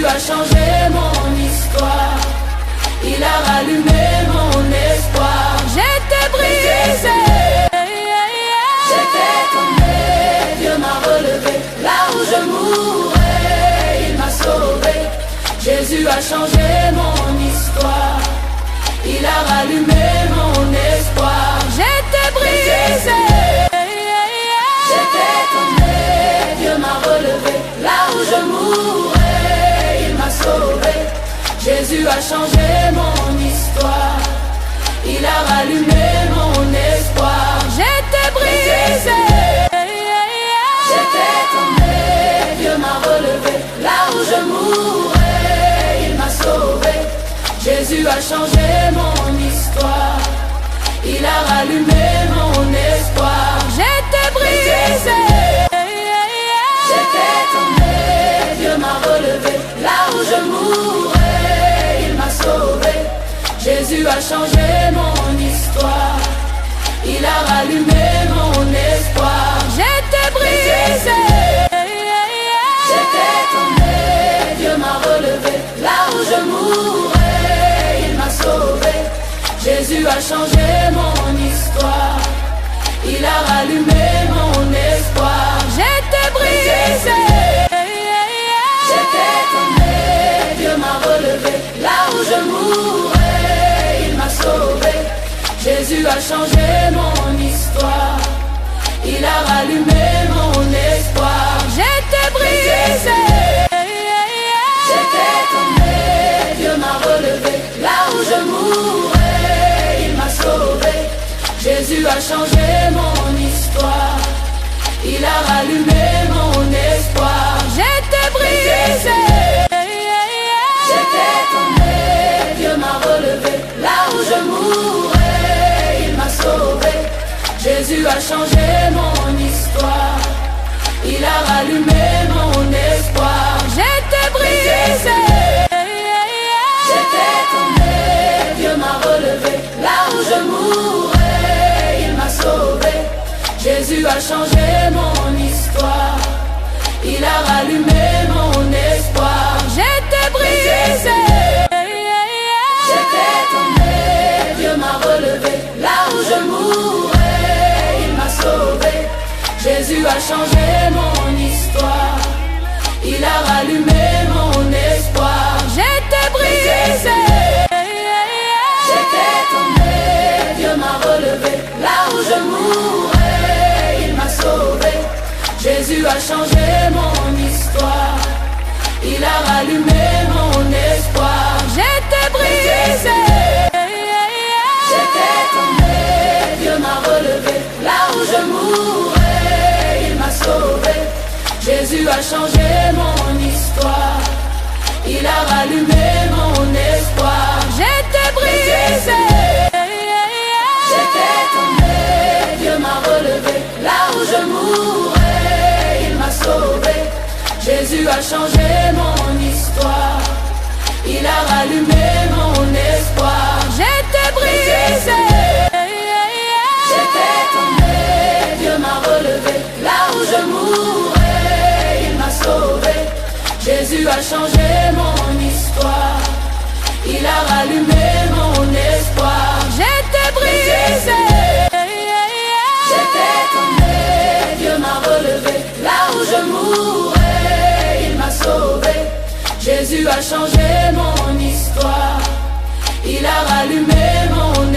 Jésus a changé mon histoire. Il a rallumé mon espoir. J'étais brisé, j'étais tombé, Dieu m'a relevé. Là où je mourais, il m'a sauvé. Jésus a changé mon histoire. Il a rallumé mon espoir. J'étais brisé, j'étais tombé, Dieu m'a relevé. Là où je mourais, il m'a sauvé. Jésus a changé mon histoire. Il a rallumé mon espoir. J'étais brisé, j'étais tombé, Dieu m'a relevé. Là où je mourais, il m'a sauvé. Jésus a changé mon histoire. Il a rallumé mon espoir. J'étais brisé, j'étais tombé, Dieu m'a relevé. Là où je mourais, il m'a sauvé. Jésus a changé mon histoire. Il a rallumé mon espoir. J'étais brisé, j'étais tombé, Dieu m'a relevé. Là où je mourais, il m'a sauvé. Jésus a changé mon histoire. Il a rallumé mon espoir. J'étais brisé, j'étais tombé, Dieu m'a relevé. Là où je mourais, il m'a sauvé. Jésus a changé mon histoire. Il a rallumé mon espoir. J'étais brisé, j'étais tombé, Dieu m'a relevé. Là où je mourais, il m'a sauvé. Jésus a changé mon histoire. Il a rallumé mon espoir. J'étais brisé, j'étais tombé, Dieu m'a relevé. Là où je mourais, il m'a sauvé. Jésus a changé mon histoire. Il a rallumé mon espoir. J'étais brisé, j'étais tombé, Dieu m'a relevé. Là où je mourais, il m'a sauvé. Jésus a changé mon histoire. Il a rallumé mon espoir. J'étais brisé, j'étais tombé, Dieu m'a relevé. Là où je mourais, il m'a sauvé. Jésus a changé mon histoire. Il a rallumé mon espoir. J'étais brisé, j'étais tombé, Dieu m'a relevé. Là où je mourais, il m'a sauvé. Jésus a changé mon histoire. Il a rallumé mon espoir. J'étais brisé, j'étais tombé, Dieu m'a relevé. Là où je mourais, il m'a sauvé. Jésus a changé mon histoire. Il a rallumé mon espoir. J'étais brisé, j'étais tombé, Dieu m'a relevé. Là où je mourais, il m'a sauvé. Jésus a changé mon histoire. Il a rallumé mon espoir. J'étais brisé, j'étais tombé, Dieu m'a relevé. Là où je mourais, il m'a sauvé. Jésus a changé mon histoire. Il a rallumé mon espoir. J'étais brisé, j'étais tombé, Dieu m'a relevé. Là où je mourais, il m'a sauvé. Jésus a changé mon histoire. Il a rallumé